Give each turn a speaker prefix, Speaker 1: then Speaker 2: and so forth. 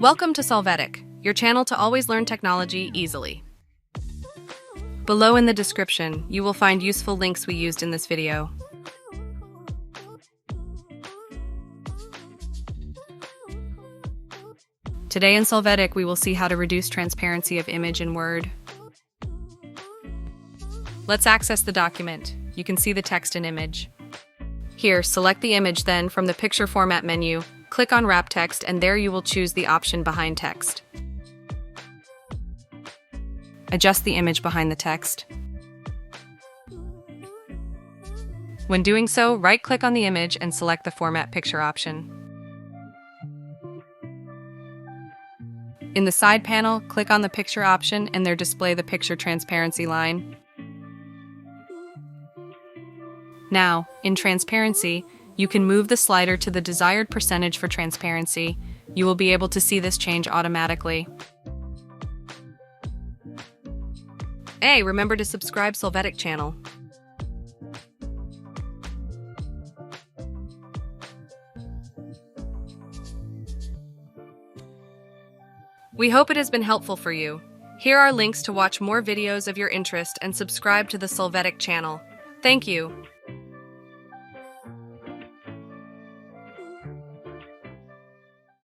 Speaker 1: Welcome to Solvetic, your channel to always learn technology easily. Below in the description, you will find useful links we used in this video. Today in Solvetic, we will see how to reduce transparency of image in Word. Let's access the document. You can see the text and image. Here, select the image, then from the Picture Format menu, click on Wrap Text, and there you will choose the option Behind Text. Adjust the image behind the text. When doing so, right-click on the image and select the Format Picture option. In the side panel, click on the Picture option and there display the Picture Transparency line. Now, in Transparency, you can move the slider to the desired percentage for transparency. You will be able to see this change automatically. Hey, remember to subscribe Solvetic channel. We hope it has been helpful for you. Here are links to watch more videos of your interest and subscribe to the Solvetic channel. Thank you.